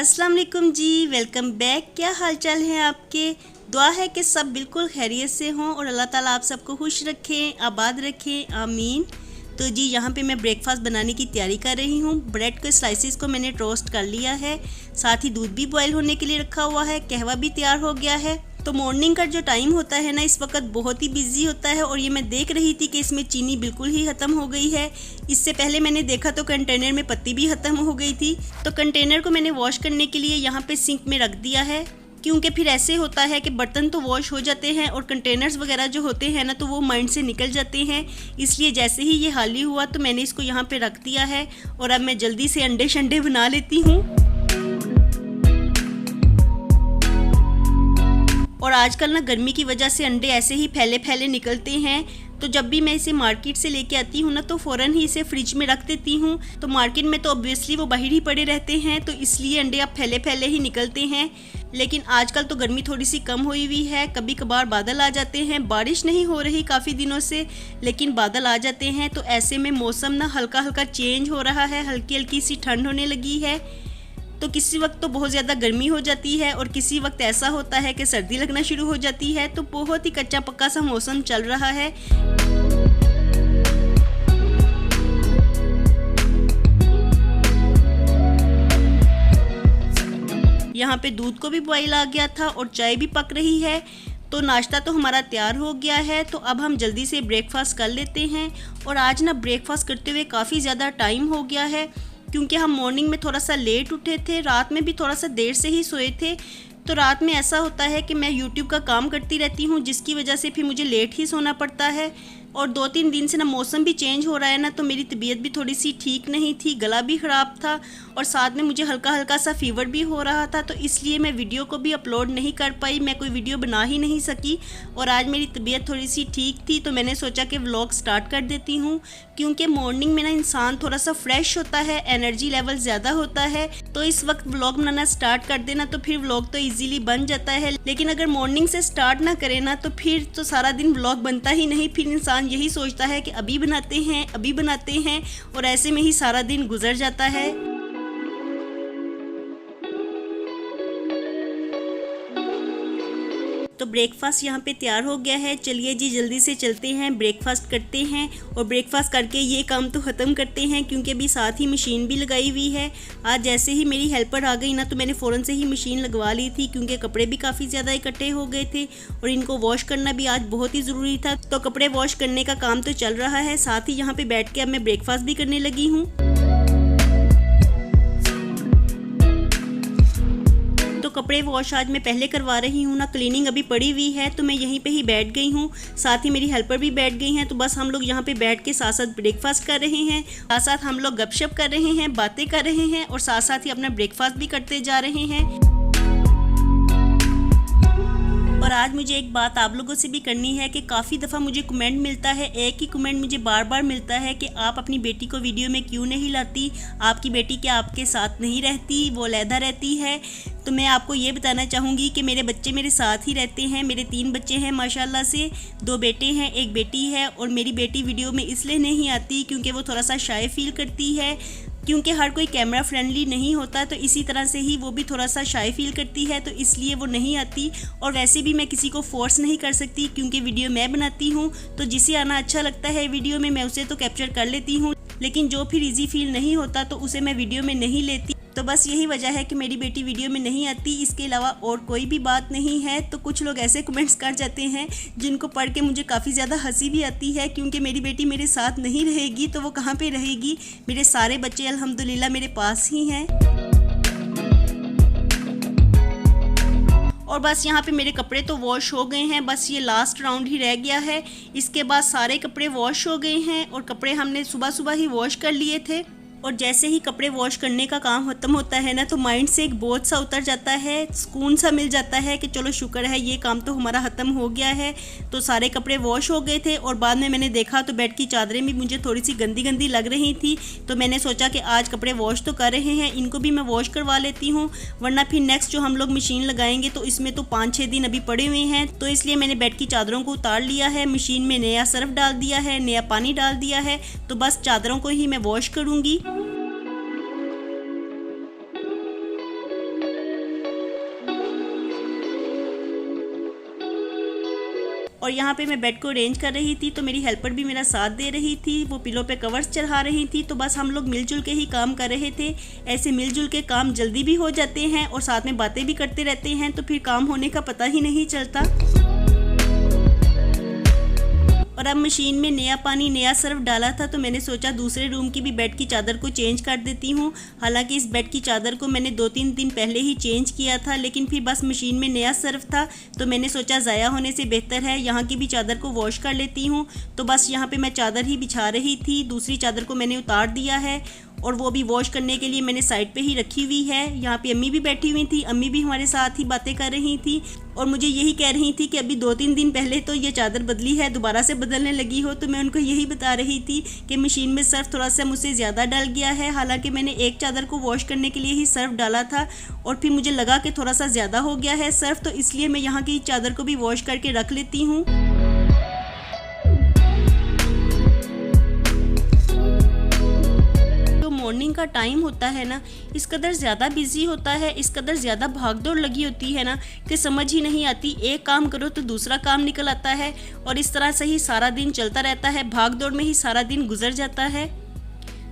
अस्सलाम वालेकुम जी, welcome back. क्या हाल चाल है आपके? दुआ है कि सब बिल्कुल खैरियत से हों और अल्लाह ताला आप सबको खुश रखें, आबाद रखें, आमीन। तो जी यहाँ पे मैं ब्रेकफास्ट बनाने की तैयारी कर रही हूँ। ब्रेड के स्लाइसिस को मैंने टोस्ट कर लिया है, साथ ही दूध भी बॉयल होने के लिए रखा हुआ है, कहवा भी तैयार हो गया है। तो मॉर्निंग का जो टाइम होता है ना, इस वक्त बहुत ही बिजी होता है और ये मैं देख रही थी कि इसमें चीनी बिल्कुल ही ख़त्म हो गई है। इससे पहले मैंने देखा तो कंटेनर में पत्ती भी ख़त्म हो गई थी। तो कंटेनर को मैंने वॉश करने के लिए यहाँ पे सिंक में रख दिया है, क्योंकि फिर ऐसे होता है कि बर्तन तो वॉश हो जाते हैं और कंटेनर्स वगैरह जो होते हैं ना, तो वो माइंड से निकल जाते हैं। इसलिए जैसे ही ये खाली हुआ तो मैंने इसको यहाँ पे रख दिया है और अब मैं जल्दी से अंडे शंडे बना लेती हूँ। और आजकल ना गर्मी की वजह से अंडे ऐसे ही फैले फैले निकलते हैं, तो जब भी मैं इसे मार्केट से लेके आती हूँ ना, तो फ़ौरन ही इसे फ्रिज में रख देती हूँ। तो मार्केट में तो ऑब्वियसली वो बाहर ही पड़े रहते हैं, तो इसलिए अंडे अब फैले फैले ही निकलते हैं। लेकिन आजकल तो गर्मी थोड़ी सी कम हुई हुई है, कभी कभार बादल आ जाते हैं। बारिश नहीं हो रही काफ़ी दिनों से, लेकिन बादल आ जाते हैं। तो ऐसे में मौसम ना हल्का हल्का चेंज हो रहा है, हल्की हल्की सी ठंड होने लगी है। तो किसी वक्त तो बहुत ज़्यादा गर्मी हो जाती है और किसी वक्त ऐसा होता है कि सर्दी लगना शुरू हो जाती है। तो बहुत ही कच्चा पक्का सा मौसम चल रहा है। यहाँ पे दूध को भी बॉईल आ गया था और चाय भी पक रही है। तो नाश्ता तो हमारा तैयार हो गया है, तो अब हम जल्दी से ब्रेकफास्ट कर लेते हैं। और आज ना ब्रेकफास्ट करते हुए काफ़ी ज़्यादा टाइम हो गया है, क्योंकि हम मॉर्निंग में थोड़ा सा लेट उठे थे, रात में भी थोड़ा सा देर से ही सोए थे। तो रात में ऐसा होता है कि मैं यूट्यूब का काम करती रहती हूँ, जिसकी वजह से फिर मुझे लेट ही सोना पड़ता है। और 2-3 दिन से ना मौसम भी चेंज हो रहा है ना, तो मेरी तबीयत भी थोड़ी सी ठीक नहीं थी, गला भी ख़राब था और साथ में मुझे हल्का हल्का सा फीवर भी हो रहा था। तो इसलिए मैं वीडियो को भी अपलोड नहीं कर पाई, मैं कोई वीडियो बना ही नहीं सकी। और आज मेरी तबीयत थोड़ी सी ठीक थी, तो मैंने सोचा कि व्लॉग स्टार्ट कर देती हूँ, क्योंकि मॉर्निंग में ना इंसान थोड़ा सा फ्रेश होता है, एनर्जी लेवल ज़्यादा होता है। तो इस वक्त व्लॉग बनाना स्टार्ट कर देना तो फिर व्लॉग तो ईजिली बन जाता है। लेकिन अगर मॉर्निंग से स्टार्ट ना करें ना, तो फिर तो सारा दिन व्लॉग बनता ही नहीं। फिर इंसान यही सोचता है कि अभी बनाते हैं और ऐसे में ही सारा दिन गुजर जाता है। तो ब्रेकफास्ट यहाँ पे तैयार हो गया है। चलिए जी जल्दी से चलते हैं, ब्रेकफास्ट करते हैं और ब्रेकफास्ट करके ये काम तो ख़त्म करते हैं, क्योंकि अभी साथ ही मशीन भी लगाई हुई है। आज जैसे ही मेरी हेल्पर आ गई ना, तो मैंने फ़ौरन से ही मशीन लगवा ली थी, क्योंकि कपड़े भी काफ़ी ज़्यादा इकट्ठे हो गए थे और इनको वॉश करना भी आज बहुत ही ज़रूरी था। तो कपड़े वॉश करने का काम तो चल रहा है, साथ ही यहाँ पर बैठ के अब मैं ब्रेकफास्ट भी करने लगी हूँ। तो कपड़े वॉश आज मैं पहले करवा रही हूँ ना, क्लीनिंग अभी पड़ी हुई है, तो मैं यहीं पे ही बैठ गई हूँ। साथ ही मेरी हेल्पर भी बैठ गई हैं। तो बस हम लोग यहाँ पे बैठ के साथ साथ ब्रेकफास्ट कर रहे हैं, साथ साथ हम लोग गपशप कर रहे हैं, बातें कर रहे हैं और साथ साथ ही अपना ब्रेकफास्ट भी करते जा रहे हैं। और आज मुझे एक बात आप लोगों से भी करनी है कि काफ़ी दफ़ा मुझे कमेंट मिलता है, एक ही कमेंट मुझे बार बार मिलता है कि आप अपनी बेटी को वीडियो में क्यों नहीं लाती, आपकी बेटी क्या आपके साथ नहीं रहती, वो अलहदा रहती है। तो मैं आपको ये बताना चाहूँगी कि मेरे बच्चे मेरे साथ ही रहते हैं। मेरे 3 बच्चे हैं माशाल्लाह से, 2 बेटे हैं, 1 बेटी है। और मेरी बेटी वीडियो में इसलिए नहीं आती क्योंकि वो थोड़ा सा शाय फील करती है, क्योंकि हर कोई कैमरा फ्रेंडली नहीं होता। तो इसी तरह से ही वो भी थोड़ा सा शाय फील करती है, तो इसलिए वो नहीं आती। और वैसे भी मैं किसी को फोर्स नहीं कर सकती, क्योंकि वीडियो मैं बनाती हूँ। तो जिसे आना अच्छा लगता है वीडियो में, मैं उसे तो कैप्चर कर लेती हूँ, लेकिन जो फिर इजी फील नहीं होता तो उसे मैं वीडियो में नहीं लेती। तो बस यही वजह है कि मेरी बेटी वीडियो में नहीं आती, इसके अलावा और कोई भी बात नहीं है। तो कुछ लोग ऐसे कमेंट्स कर जाते हैं जिनको पढ़ के मुझे काफ़ी ज़्यादा हंसी भी आती है, क्योंकि मेरी बेटी मेरे साथ नहीं रहेगी तो वो कहाँ पे रहेगी। मेरे सारे बच्चे अल्हम्दुलिल्लाह मेरे पास ही हैं। और बस यहाँ पे मेरे कपड़े तो वॉश हो गए हैं, बस ये लास्ट राउंड ही रह गया है। इसके बाद सारे कपड़े वॉश हो गए हैं और कपड़े हमने सुबह सुबह ही वॉश कर लिए थे। और जैसे ही कपड़े वॉश करने का काम ख़त्म होता है ना, तो माइंड से एक बोझ सा उतर जाता है, सुकून सा मिल जाता है कि चलो शुक्र है ये काम तो हमारा ख़त्म हो गया है। तो सारे कपड़े वॉश हो गए थे और बाद में मैंने देखा तो बेड की चादरें भी मुझे थोड़ी सी गंदी गंदी लग रही थी। तो मैंने सोचा कि आज कपड़े वॉश तो कर रहे हैं, इनको भी मैं वॉश करवा लेती हूँ, वरना फिर नेक्स्ट जो हम लोग मशीन लगाएंगे तो इसमें तो 5-6 दिन अभी पड़े हुए हैं। तो इसलिए मैंने बेड की चादरों को उतार लिया है, मशीन में नया सर्फ डाल दिया है, नया पानी डाल दिया है। तो बस चादरों को ही मैं वॉश करूँगी। और यहाँ पे मैं बेड को अरेंज कर रही थी तो मेरी हेल्पर भी मेरा साथ दे रही थी, वो पिलो पे कवर्स चढ़ा रही थी। तो बस हम लोग मिलजुल के ही काम कर रहे थे। ऐसे मिलजुल के काम जल्दी भी हो जाते हैं और साथ में बातें भी करते रहते हैं, तो फिर काम होने का पता ही नहीं चलता। और अब मशीन में नया पानी नया सर्फ डाला था तो मैंने सोचा दूसरे रूम की भी बेड की चादर को चेंज कर देती हूँ। हालांकि इस बेड की चादर को मैंने 2-3 दिन पहले ही चेंज किया था, लेकिन फिर बस मशीन में नया सर्फ था तो मैंने सोचा ज़ाया होने से बेहतर है यहाँ की भी चादर को वॉश कर लेती हूँ। तो बस यहाँ पे मैं चादर ही बिछा रही थी, दूसरी चादर को मैंने उतार दिया है और वो भी वॉश करने के लिए मैंने साइड पे ही रखी हुई है। यहाँ पे अम्मी भी बैठी हुई थी, अम्मी भी हमारे साथ ही बातें कर रही थी और मुझे यही कह रही थी कि अभी 2-3 दिन पहले तो ये चादर बदली है, दोबारा से बदलने लगी हो। तो मैं उनको यही बता रही थी कि मशीन में सर्फ थोड़ा सा मुझसे ज़्यादा डल गया है। हालांकि मैंने एक चादर को वॉश करने के लिए ही सर्फ डाला था और फिर मुझे लगा कि थोड़ा सा ज़्यादा हो गया है सर्फ, तो इसलिए मैं यहाँ की चादर को भी वॉश करके रख लेती हूँ। मॉर्निंग का टाइम होता है ना, इस कदर ज़्यादा बिजी होता है, इस कदर ज़्यादा भागदौड़ लगी होती है ना कि समझ ही नहीं आती। एक काम करो तो दूसरा काम निकल आता है और इस तरह से ही सारा दिन चलता रहता है, भागदौड़ में ही सारा दिन गुजर जाता है।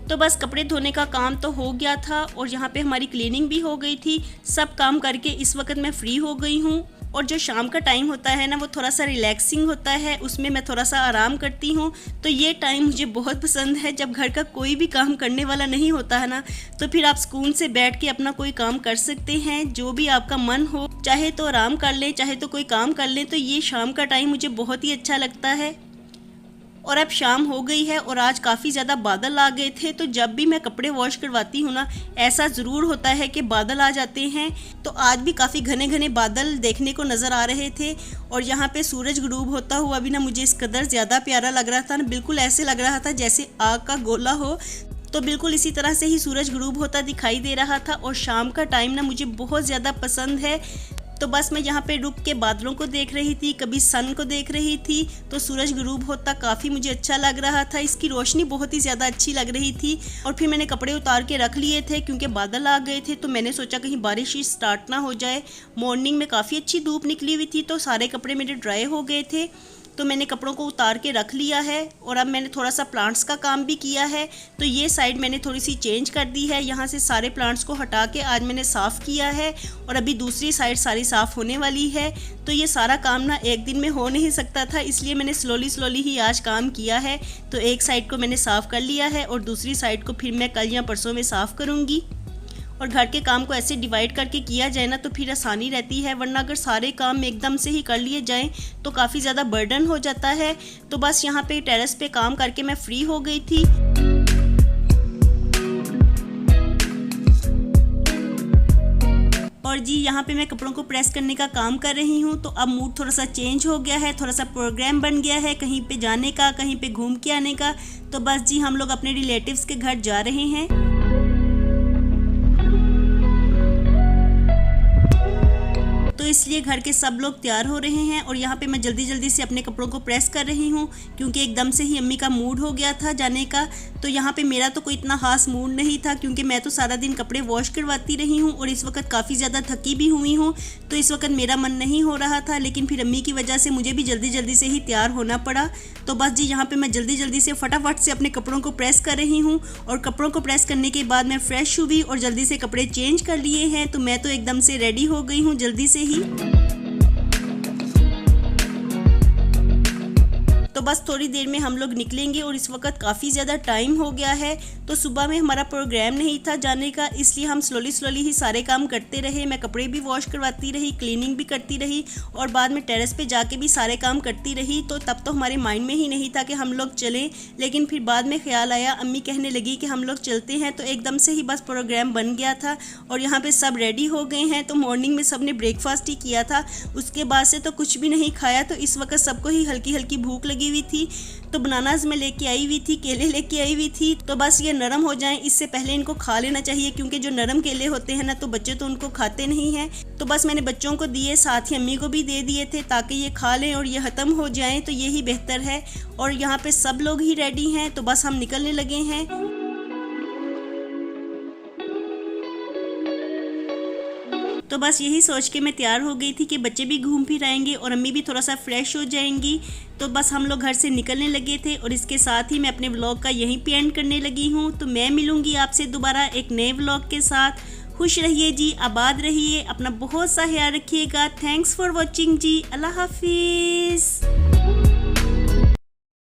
तो बस कपड़े धोने का काम तो हो गया था और यहाँ पे हमारी क्लीनिंग भी हो गई थी। सब काम करके इस वक्त मैं फ्री हो गई हूँ। और जो शाम का टाइम होता है ना वो थोड़ा सा रिलैक्सिंग होता है, उसमें मैं थोड़ा सा आराम करती हूँ। तो ये टाइम मुझे बहुत पसंद है। जब घर का कोई भी काम करने वाला नहीं होता है ना तो फिर आप सुकून से बैठ के अपना कोई काम कर सकते हैं, जो भी आपका मन हो, चाहे तो आराम कर लें चाहे तो कोई काम कर लें। तो ये शाम का टाइम मुझे बहुत ही अच्छा लगता है। और अब शाम हो गई है और आज काफ़ी ज़्यादा बादल आ गए थे। तो जब भी मैं कपड़े वॉश करवाती हूँ ना ऐसा ज़रूर होता है कि बादल आ जाते हैं। तो आज भी काफ़ी घने घने बादल देखने को नज़र आ रहे थे और यहाँ पे सूरज गुरूब होता हुआ भी ना मुझे इस कदर ज़्यादा प्यारा लग रहा था ना, बिल्कुल ऐसे लग रहा था जैसे आग का गोला हो। तो बिल्कुल इसी तरह से ही सूरज गुरूब होता दिखाई दे रहा था और शाम का टाइम ना मुझे बहुत ज़्यादा पसंद है। तो बस मैं यहाँ पे रुक के बादलों को देख रही थी, कभी सन को देख रही थी। तो सूरज गुरूब होता काफ़ी मुझे अच्छा लग रहा था, इसकी रोशनी बहुत ही ज़्यादा अच्छी लग रही थी। और फिर मैंने कपड़े उतार के रख लिए थे क्योंकि बादल आ गए थे। तो मैंने सोचा कहीं बारिश ही स्टार्ट ना हो जाए। मॉर्निंग में काफ़ी अच्छी धूप निकली हुई थी तो सारे कपड़े मेरे ड्राई हो गए थे। तो मैंने कपड़ों को उतार के रख लिया है और अब मैंने थोड़ा सा प्लांट्स का काम भी किया है। तो ये साइड मैंने थोड़ी सी चेंज कर दी है, यहाँ से सारे प्लांट्स को हटा के आज मैंने साफ़ किया है और अभी दूसरी साइड सारी साफ़ होने वाली है। तो ये सारा काम ना एक दिन में हो नहीं सकता था, इसलिए मैंने स्लोली ही आज काम किया है। तो एक साइड को मैंने साफ़ कर लिया है और दूसरी साइड को फिर मैं कल या परसों में साफ़ करूँगी। और घर के काम को ऐसे डिवाइड करके किया जाए ना तो फिर आसानी रहती है, वरना अगर सारे काम एकदम से ही कर लिए जाएं तो काफ़ी ज़्यादा बर्डन हो जाता है। तो बस यहाँ पे टेरेस पे काम करके मैं फ्री हो गई थी। और जी यहाँ पे मैं कपड़ों को प्रेस करने का काम कर रही हूँ। तो अब मूड थोड़ा सा चेंज हो गया है, थोड़ा सा प्रोग्राम बन गया है कहीं पे जाने का, कहीं पे घूम के आने का। तो बस जी हम लोग अपने रिलेटिव्स के घर जा रहे हैं। तो इसलिए घर के सब लोग तैयार हो रहे हैं और यहाँ पे मैं जल्दी से अपने कपड़ों को प्रेस कर रही हूँ क्योंकि एकदम से ही अम्मी का मूड हो गया था जाने का। तो यहाँ पे मेरा तो कोई इतना खास मूड नहीं था क्योंकि मैं तो सारा दिन कपड़े वॉश करवाती रही हूँ और इस वक्त काफ़ी ज़्यादा थकी भी हुई हूँ। तो इस वक्त मेरा मन नहीं हो रहा था, लेकिन फिर अम्मी की वजह से मुझे भी जल्दी से ही तैयार होना पड़ा। तो बस जी यहाँ पर मैं जल्दी से फटाफट से अपने कपड़ों को प्रेस कर रही हूँ और कपड़ों को प्रेस करने के बाद मैं फ्रेश हुई और जल्दी से कपड़े चेंज कर लिए हैं। तो मैं तो एकदम से रेडी हो गई हूँ जल्दी से ही। तो बस थोड़ी देर में हम लोग निकलेंगे और इस वक्त काफ़ी ज़्यादा टाइम हो गया है। तो सुबह में हमारा प्रोग्राम नहीं था जाने का, इसलिए हम स्लोली ही सारे काम करते रहे। मैं कपड़े भी वॉश करवाती रही, क्लीनिंग भी करती रही और बाद में टेरेस पे जाके भी सारे काम करती रही। तो तब तो हमारे माइंड में ही नहीं था कि हम लोग चलें, लेकिन फिर बाद में ख्याल आया, अम्मी कहने लगी कि हम लोग चलते हैं। तो एकदम से ही बस प्रोग्राम बन गया था और यहाँ पर सब रेडी हो गए हैं। तो मॉर्निंग में सब ने ब्रेकफास्ट ही किया था, उसके बाद से तो कुछ भी नहीं खाया। तो इस वक्त सबको ही हल्की भूख लगी हुई थी। तो बनानास में लेके आई हुई थी, केले लेके आई हुई थी। तो बस ये नरम हो जाएं इससे पहले इनको खा लेना चाहिए क्योंकि जो नरम केले होते हैं ना तो बच्चे तो उनको खाते नहीं हैं। तो बस मैंने बच्चों को दिए, साथ ही अम्मी को भी दे दिए थे ताकि ये खा लें और ये ख़त्म हो जाएं, तो यही बेहतर है। और यहाँ पे सब लोग ही रेडी हैं तो बस हम निकलने लगे हैं। तो बस यही सोच के मैं तैयार हो गई थी कि बच्चे भी घूम फिर आएंगे और अम्मी भी थोड़ा सा फ्रेश हो जाएंगी। तो बस हम लोग घर से निकलने लगे थे और इसके साथ ही मैं अपने व्लॉग का यहीं पे एंड करने लगी हूँ। तो मैं मिलूँगी आपसे दोबारा एक नए व्लॉग के साथ। खुश रहिए जी, आबाद रहिए, अपना बहुत सा ख्याल रखिएगा। थैंक्स फॉर वॉचिंग जी, अल्लाह हाफिज़।